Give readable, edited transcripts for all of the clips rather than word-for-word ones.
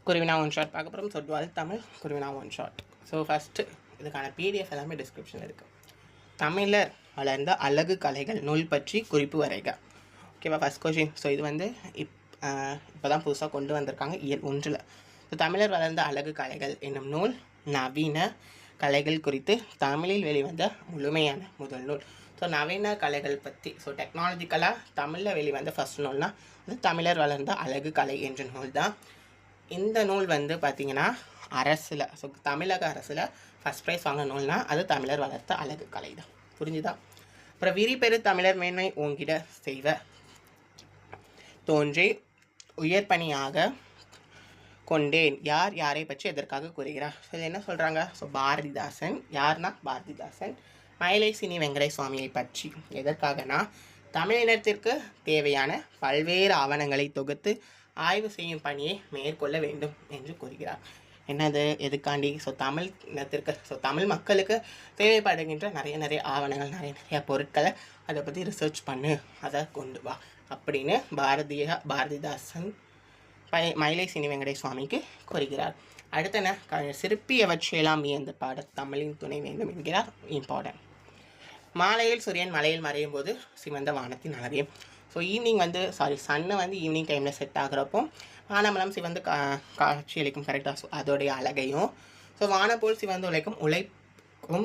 குருவினா one shot பார்க்க போகிறோம். So 12th Tamil குருவினா ஒன் ஷாட். ஸோ ஃபஸ்ட்டு இதுக்கான பிடிஎஃப் எல்லாமே டிஸ்கிரிப்ஷனில் இருக்குது. தமிழர் வளர்ந்த அழகு கலைகள் நூல் பற்றி குறிப்பு வரைக. ஓகேவா, ஃபஸ்ட் கொஷின். ஸோ இது வந்து இப்போ தான் புதுசாக கொண்டு வந்திருக்காங்க இயல் 1. ஸோ தமிழர் வளர்ந்த அழகு கலைகள் என்னும் நூல் நவீன கலைகள் குறித்து தமிழில் வெளிவந்த முழுமையான முதல் நூல். ஸோ நவீன கலைகள் பற்றி, ஸோ டெக்னாலஜிக்கலாக தமிழில் வெளிவந்த ஃபஸ்ட் நூல்னால் அது தமிழர் வளர்ந்த அழகு கலை என்ற நூல் தான். இந்த நூல் வந்து பார்த்திங்கன்னா அரசில், ஸோ தமிழக அரசில் ஃபஸ்ட் ப்ரைஸ் வாங்கின நூல்னால் அது தமிழர் வளர்த்த அழகு கலை தான். புரிஞ்சுதா? அப்புறம் விரிபெரு தமிழர் மேன்மை ஓங்கிட செய்வ தோன்றி உயர்பணியாக கொண்டேன் யார் யாரை பற்றி எதற்காக கூறுகிறார். ஸோ இது என்ன சொல்கிறாங்க? ஸோ பாரதிதாசன். யார்னா பாரதிதாசன் மயிலை சினி வெங்கடேஷ் சுவாமியை பற்றி. எதற்காகனா தமிழினத்திற்கு தேவையான பல்வேறு ஆவணங்களை தொகுத்து ஆய்வு செய்யும் பணியை மேற்கொள்ள வேண்டும் என்று கூறுகிறார். என்னது, எதுக்காண்டி? ஸோ தமிழ் இனத்திற்கு, ஸோ தமிழ் மக்களுக்கு தேவைப்படுகின்ற நிறைய ஆவணங்கள், நிறைய பொருட்களை அதை பற்றி ரிசர்ச் பண்ணு, அதை கொண்டு வா அப்படின்னு பாரதிதாசன் மயிலை சினி வெங்கடேஷ் சுவாமிக்கு கூறுகிறார். அடுத்தன சிற்பியவற்றையெல்லாம் வியந்து பாட தமிழின் துணை வேண்டும் என்கிறார். இம்பார்ட்டன்ட். மாலையில் சூரியன் மலையில் மறையும் போது சிவந்த வானத்தின் அழகையும். ஸோ ஈவினிங் வந்து சன்னு வந்து ஈவினிங் டைமில் செட் ஆகிறப்போ வானமலம் சிவந்து காட்சியளிக்கும். கரெக்டாக. ஸோ அதோடைய அழகையும், ஸோ வானப்போல் சிவந்து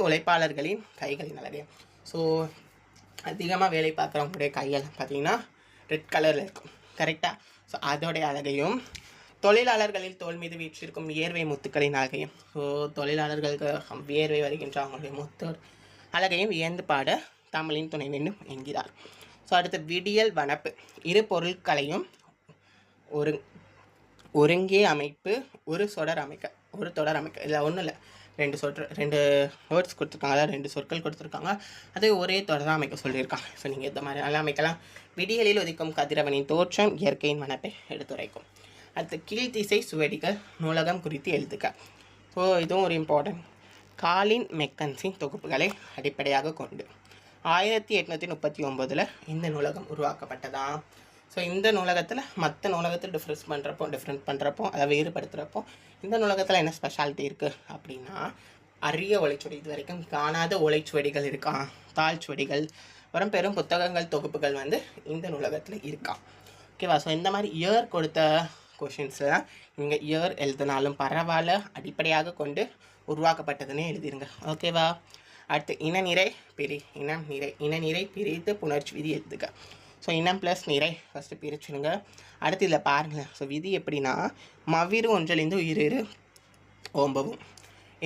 உழைப்பாளர்களின் கைகளின் அழகையும். ஸோ அதிகமாக வேலை பார்க்குறவங்களுடைய கைகள் பார்த்திங்கன்னா ரெட் கலரில் இருக்கும். கரெக்டாக. ஸோ அதோடைய அழகையும், தொழிலாளர்களில் தோல் மீது வீற்றிருக்கும் வியர்வை முத்துக்களின் அழகையும். ஸோ தொழிலாளர்களுக்கு வியர்வை வருகின்ற அவங்களுடைய முத்து அழகையும் வியந்து பாட தமிழின் துணை வேண்டும் என்கிறார். ஸோ அடுத்து விடியல் வனப்பு. இரு பொருட்களையும் ஒருங்கே அமைப்பு ஒரு தொடர் அமைக்க. இல்லை ஒன்றும் இல்லை, ரெண்டு வேர்ட்ஸ் கொடுத்துருக்காங்க, அதாவது 2 சொற்கள் கொடுத்துருக்காங்க, அதை ஒரே தொடராக அமைக்க சொல்லியிருக்காங்க. ஸோ நீங்கள் இந்த மாதிரி நல்லா அமைக்கலாம். விடியலில் உதிக்கும் கதிரவனின் தோற்றம் இயற்கையின் வனப்பை எடுத்துரைக்கும். அடுத்து கீழ்த்திசை சுவடிகள் நூலகம் குறித்து எழுதுக. ஸோ இதுவும் ஒரு இம்பார்ட்டன்ட். காலின் மெக்கன்ஸின் தொகுப்புகளை அடிப்படையாக கொண்டு 1839 இந்த நூலகம் உருவாக்கப்பட்டதான். ஸோ இந்த நூலகத்தில் மற்ற நூலகத்தில் டிஃப்ரெண்ட் பண்ணுறப்போ அதை வேறுபடுத்துகிறப்போ இந்த நூலகத்தில் என்ன ஸ்பெஷாலிட்டி இருக்குது அப்படின்னா, அரிய ஓலைச்சுவடி, இது வரைக்கும் காணாத ஓலைச்சுவடிகள் இருக்கா, தாழ்ச்சுவடிகள், அப்புறம் பெரும் புத்தகங்கள் தொகுப்புகள் வந்து இந்த நூலகத்தில் இருக்கா. ஓகேவா? ஸோ இந்த மாதிரி இயர் கொடுத்த கொஷின்ஸில் நீங்கள் இயர் எழுதினாலும் பரவாயில்ல, அடிப்படையாக கொண்டு உருவாக்கப்பட்டதுன்னு எழுதிருங்க. ஓகேவா? அடுத்து இனநிறை பிரித்து புணர்ச்சி விதி எழுதுக. ஸோ இனம் ப்ளஸ் நிறை ஃபஸ்ட்டு பிரிச்சுடுங்க. அடுத்து இதில் பாருங்களேன். ஸோ விதி எப்படின்னா, மவ்விரு ஒன்றிலிருந்து உயிரிரு ஓம்பவும்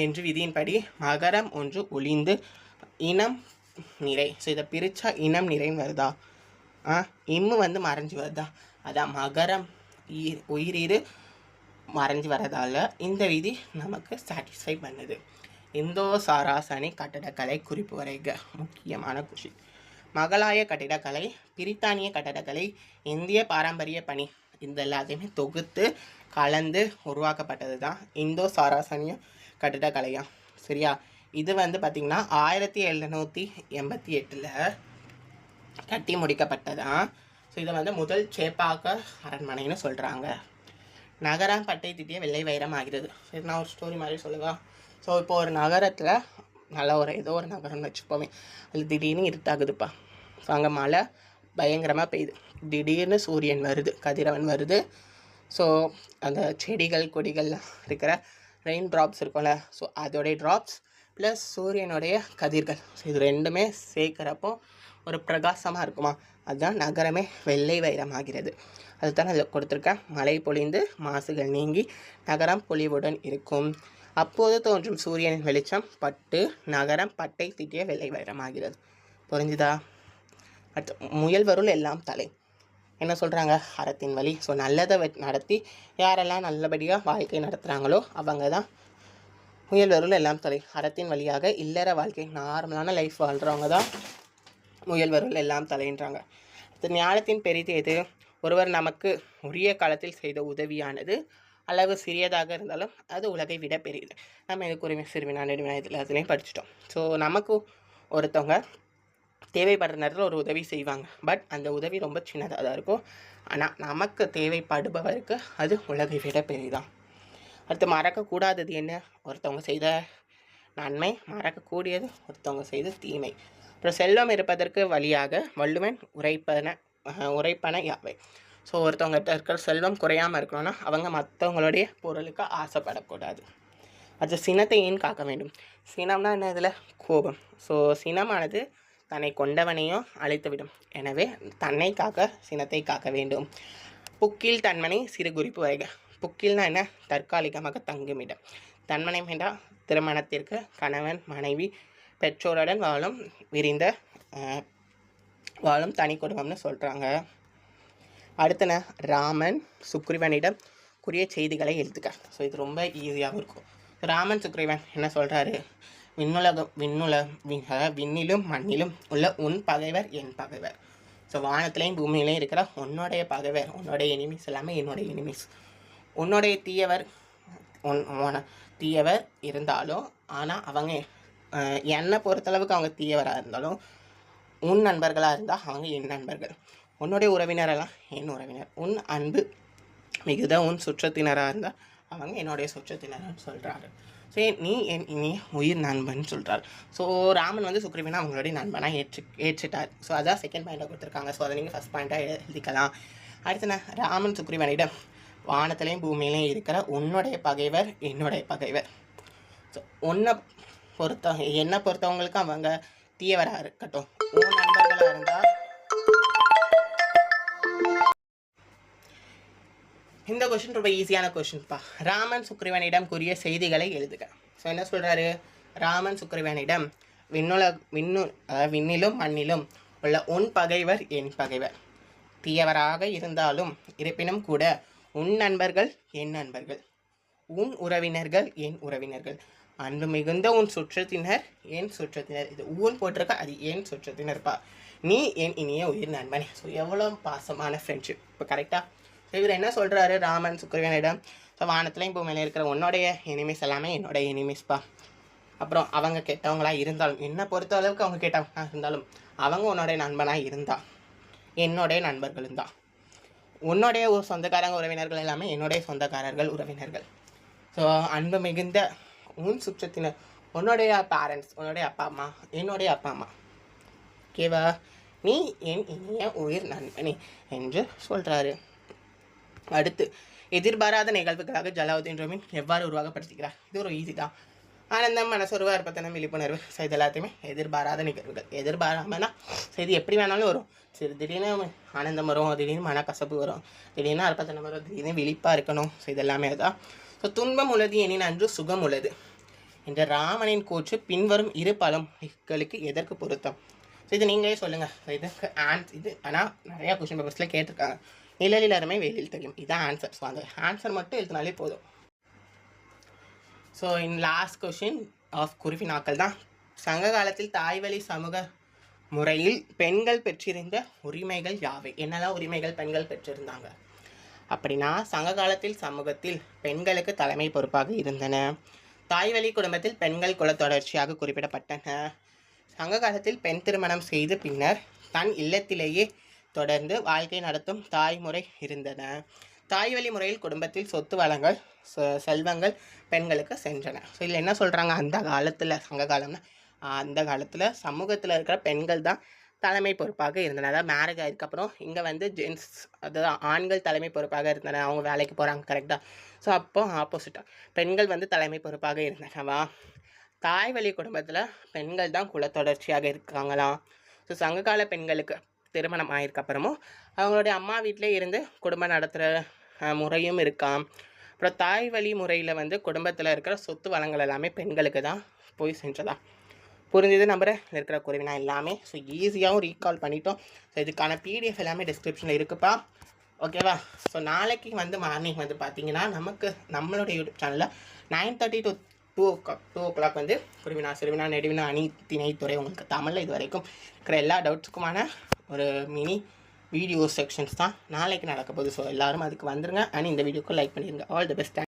என்று விதியின்படி மகரம் ஒன்று ஒளிந்து இனம் நிறை. ஸோ இதை பிரித்தா இனம் நிறைன்னு வருதா, இம்மு வந்து மறைஞ்சி வருதா, அதான் மகரம் உயிரிரு மறைஞ்சி வரதால் இந்த விதி நமக்கு சாட்டிஸ்ஃபை பண்ணுது. இந்தோ சாராசனி கட்டடக்கலை குறிப்பு வரைக. முக்கியமான கொஷின். மகளாய கட்டிடக்கலை, பிரித்தானிய கட்டடக்கலை, இந்திய பாரம்பரிய பணி, இந்த எல்லாத்தையுமே தொகுத்து கலந்து உருவாக்கப்பட்டது தான் இந்தோ சாராசனிய கட்டிடக்கலையா. சரியா? இது வந்து பார்த்திங்கன்னா 1788 கட்டி முடிக்கப்பட்டதான். ஸோ இதை வந்து முதல் சேப்பாக்க அரண்மனைன்னு சொல்கிறாங்க. நகரம் பட்டை திட்டிய வெள்ளை வைரம் ஆகிறது. சரி, நான் ஒரு ஸ்டோரி மாதிரி சொல்லுவா. ஸோ இப்போ ஒரு நகரத்தில் நல்லா ஏதோ ஒரு நகரம்னு வச்சுப்போமே, அது திடீர்னு இருட்டாகுதுப்பா. ஸோ அங்கே மழை பயங்கரமாக பெய்யுது. திடீர்னு சூரியன் வருது, கதிரவன் வருது. ஸோ அந்த செடிகள் கொடிகள்லாம் இருக்கிற ரெயின் ட்ராப்ஸ் இருக்கும்ல, ஸோ அதோடைய ட்ராப்ஸ் ப்ளஸ் சூரியனுடைய கதிர்கள், ஸோ இது ரெண்டுமே சேர்க்குறப்போ ஒரு பிரகாசமாக இருக்குமா, அதுதான் நகரமே வெள்ளை வைரமாகிறது. அதுதான் அதில் கொடுத்துருக்கேன். மழை பொழிந்து மாசுகள் நீங்கி நகரம் பொலிவுடன் இருக்கும். அப்போது தோன்றும் சூரியனின் வெளிச்சம் பட்டு நகரம் பட்டை தீட்டிய வெள்ளை வைரமாகிறது. புரிஞ்சுதா? அடுத்து முயல்வருள் எல்லாம் தலை. என்ன சொல்கிறாங்க? அறத்தின் வழி. ஸோ நல்லதை நடத்தி யாரெல்லாம் நல்லபடியாக வாழ்க்கை நடத்துகிறாங்களோ அவங்க தான் முயல்வருள் எல்லாம் தலை. அறத்தின் வழியாக இல்லற வாழ்க்கை, நார்மலான லைஃப் வாழ்கிறவங்க தான் முயல்வருள் எல்லாம் தலைன்றாங்க. அடுத்து ஞானத்தின் பெரிது எது? ஒருவர் நமக்கு உரிய காலத்தில் செய்த உதவியானது அளவு சிறியதாக இருந்தாலும் அது உலகை விட பெரியது. நம்ம இதுக்கு உரிமை சிறுவினா நெடுவினா இதில் அதுலேயும் படிச்சிட்டோம். ஸோ நமக்கு ஒருத்தவங்க தேவைப்படுற நேரத்தில் ஒரு உதவி செய்வாங்க, பட் அந்த உதவி ரொம்ப சின்னதாக தான் இருக்கும். ஆனால் நமக்கு தேவைப்படுபவருக்கு அது உலகை விட பெரியதான். அடுத்து மறக்கக்கூடாதது என்ன? ஒருத்தவங்க செய்த நன்மை. மறக்கக்கூடியது ஒருத்தவங்க செய்த தீமை. அப்புறம் செல்வம் இருப்பதற்கு வழியாக வள்ளுவன் உரைப்பன யாவை. ஸோ ஒருத்தவங்ககிட்ட இருக்கிற செல்வம் குறையாமல் இருக்கணும்னா அவங்க மற்றவங்களுடைய பொருளுக்கு ஆசைப்படக்கூடாது. அது சினத்தை ஏன் காக்க வேண்டும்? சினம்னா என்ன? இதில் கோபம். ஸோ சினமானது தன்னை கொண்டவனையும் அழைத்துவிடும். எனவே தன்னை காக்க சினத்தை காக்க வேண்டும். புக்கில் தன்மனை சிறு குறிப்பு வரைக. புக்கில்னா என்ன? தற்காலிகமாக தங்குமிடம். தன்மனை வேண்டாம். திருமணத்திற்கு கணவன் மனைவி பெற்றோருடன் வாழும் தனி குடும்பம்னு சொல்கிறாங்க. அடுத்தன ராமன் சுக்ரீவனிடம் கூறிய செய்திகளை எழுதுக்க. ஸோ இது ரொம்ப ஈஸியாகவும் இருக்கும். ராமன் சுக்ரீவன் என்ன சொல்கிறாரு? விண்ணிலும் மண்ணிலும் உள்ள உன் பகைவர் என் பகைவர். ஸோ வானத்திலையும் பூமியிலையும் இருக்கிற உன்னுடைய பகைவர், உன்னுடைய எனிமிஸ் எல்லாமே என்னுடைய எனிமிஸ். உன்னுடைய தீயவர் இருந்தாலும் ஆனால் அவங்க என்னை பொறுத்தளவுக்கு அவங்க தீயவராக இருந்தாலும் உன் நண்பர்களாக இருந்தால் அவங்க என் நண்பர்கள். உன்னுடைய உறவினரெல்லாம் என் உறவினர். உன் அன்பு மிகுத உன் சுற்றத்தினராக இருந்தால் அவங்க என்னுடைய சுற்றத்தினர்னு சொல்கிறாரு. ஸோ நீ என் இனிய உயிர் நண்பன் சொல்கிறார். ஸோ ராமன் வந்து சுக்ரீவனை அவங்களுடைய நண்பனாக ஏற்றுட்டார். ஸோ அதான் செகண்ட் பாயிண்டாக கொடுத்துருக்காங்க. ஸோ அதை நீங்கள் ஃபஸ்ட் பாயிண்ட்டாக எழுதிக்கலாம். அடுத்து ராமன் சுக்ரீவனிடம் வானத்திலையும் பூமியிலையும் இருக்கிற உன்னுடைய பகைவர் என்னுடைய பகைவர். ஸோ என்னை பொறுத்தவங்களுக்கு அவங்க தீயவராக இருக்கட்டும், உன் நண்பர்களாக இருந்தால் இந்த கொஷின் ரொம்ப ஈஸியான கொஷின்ப்பா. ராமன் சுக்ரீவனிடம் கூறிய செய்திகளை எழுதுக. ஸோ என்ன சொல்கிறாரு? ராமன் சுக்ரீவனிடம் விண்ணிலும் மண்ணிலும் உள்ள உன் பகைவர் என் பகைவர். தீயவராக இருந்தாலும் இருப்பினும் கூட உன் நண்பர்கள் என் நண்பர்கள், உன் உறவினர்கள் என் உறவினர்கள், அன்பு மிகுந்த உன் சுற்றத்தினர் என் சுற்றத்தினர். இது ஊன் போட்டிருக்க, அது என் சுற்றத்தினர்ப்பா. நீ என் இனிய உயிர் நண்பன். ஸோ எவ்வளோ பாசமான ஃப்ரெண்ட்ஷிப். இப்போ கரெக்டாக இவர் என்ன சொல்கிறாரு ராமன் சுக்ரீவனிடம்? ஸோ வானத்துலேயும் பூமியில் இருக்கிற உன்னோடைய எனிமிஸ் எல்லாமே என்னுடைய எனிமிஸ்ப்பா. அப்புறம் அவங்க கெட்டவங்களாக இருந்தாலும், என்னை பொறுத்த அளவுக்கு அவங்க கெட்டவங்களாக இருந்தாலும் அவங்க உன்னோடைய நண்பனாக இருந்தால் என்னுடைய நண்பர்களும் தான். உன்னுடைய சொந்தக்காரங்க உறவினர்கள் எல்லாமே என்னுடைய சொந்தக்காரர்கள் உறவினர்கள். ஸோ அன்பு மிகுந்த உன் சுற்றத்தினர், உன்னுடைய பேரண்ட்ஸ், உன்னுடைய அப்பா அம்மா என்னுடைய அப்பா அம்மா. ஓகேவா? நீ என் இனிய உயிர் நண்பனே என்று சொல்கிறாரு. அடுத்து எதிர்பாராத நிகழ்வுகளாக ஜலாலுதீன் ரூமி எவ்வாறு உருவாக்கப்படுத்துகிறார்? இது ஒரு ஈஸி தான். ஆனந்தம், மனசோர்வு, அற்பத்தனம், விழிப்புணர்வு. ஸோ இது எல்லாத்தையுமே எதிர்பாராத நிகழ்வுகள். எதிர்பாராமனா இது எப்படி வேணாலும் வரும். சரி, திடீர்னு ஆனந்தம் வரும், திடீர்னு மனக்கசப்பு வரும், திடீர்னு அற்பத்தனம் வரும், திடீர்னு விழிப்பாக இருக்கணும். ஸோ இது எல்லாமே தான். ஸோ துன்பம் உள்ளது எனின் அன்று சுகம் உள்ளது என்ற ராமனின் கூற்று பின்வரும் இரு பழமொழிகளுக்கு எதற்கு பொருத்தம்? ஸோ இது நீங்களே சொல்லுங்கள். ஸோ இதுக்கு இது ஆனால் நிறையா கொஸ்டின் பேப்பர்ஸில் கேட்டிருக்காங்க. நிழலில் அருமை வெயிலில் தெரியும், இதுதான் ஆன்சர். ஸோ அந்த ஆன்சர் மட்டும் எழுதினாலே போதும். ஸோ லாஸ்ட் கொஷின் ஆஃப் குருவினாக்கள் தான். சங்க காலத்தில் தாய்வழி சமூக முறையில் பெண்கள் பெற்றிருந்த உரிமைகள் யாவை? என்னெல்லாம் உரிமைகள் பெண்கள் பெற்றிருந்தாங்க அப்படின்னா, சங்க காலத்தில் சமூகத்தில் பெண்களுக்கு தலைமை பொறுப்பாக இருந்தன. தாய்வழி குடும்பத்தில் பெண்கள் குலத்தொடர்ச்சியாக குறிப்பிடப்பட்டன. சங்க காலத்தில் பெண் திருமணம் செய்து பின்னர் தன் இல்லத்திலேயே தொடர்ந்து வாழ்க்கை நடத்தும் தாய்முறை இருந்தன. தாய்வழி முறையில் குடும்பத்தில் சொத்து வளங்கள் செல்வங்கள் பெண்களுக்கு சென்றன. ஸோ இதில் என்ன சொல்கிறாங்க? அந்த காலத்தில், சங்க காலம்னா அந்த காலத்தில் சமூகத்தில் இருக்கிற பெண்கள் தான் தலைமை பொறுப்பாக இருந்தன. அதாவது மேரேஜ் ஆகிருக்கப்புறம் இங்கே வந்து ஜென்ஸ், அதாவது ஆண்கள் தலைமை பொறுப்பாக இருந்தன. அவங்க வேலைக்கு போகிறாங்க கரெக்டாக. ஸோ அப்போ ஆப்போசிட்டாக பெண்கள் வந்து தலைமை பொறுப்பாக இருந்தனவா. தாய்வழி குடும்பத்தில் பெண்கள் தான் குலத்தொடர்ச்சியாக இருக்காங்களாம். ஸோ சங்ககால பெண்களுக்கு திருமணம் ஆகிருக்கப்புறமும் அவங்களுடைய அம்மா வீட்டிலே இருந்து குடும்பம் நடத்துகிற முறையும் இருக்காம். அப்புறம் தாய் வழி முறையில் வந்து குடும்பத்தில் இருக்கிற சொத்து வளங்கள் எல்லாமே பெண்களுக்கு தான் போய் சென்றதா. புரிஞ்சது? நம்புற இருக்கிற குருவினா எல்லாமே. ஸோ ஈஸியாகவும் ரீகால் பண்ணிட்டோம். ஸோ இதுக்கான பிடிஎஃப் எல்லாமே டிஸ்கிரிப்ஷனில் இருக்குப்பா. ஓகேவா? ஸோ நாளைக்கு வந்து மார்னிங் வந்து பார்த்தீங்கன்னா நம்மளுடைய யூடியூப் சேனலில் 9:30 to 2 o'clock வந்து குருவினா சிறுவினா நெடுவினா அணி திணைத்துறை உங்களுக்கு தமிழில் இது வரைக்கும் இருக்கிற எல்லா டவுட்ஸுக்குமான ஒரு மினி வீடியோ செக்ஷன்ஸ் தான் நாளைக்கு நடக்க போகுது. ஸோ எல்லோரும் அதுக்கு வந்துருங்க. அண்ட் இந்த வீடியோக்கு லைக் பண்ணிடுங்க. All the best.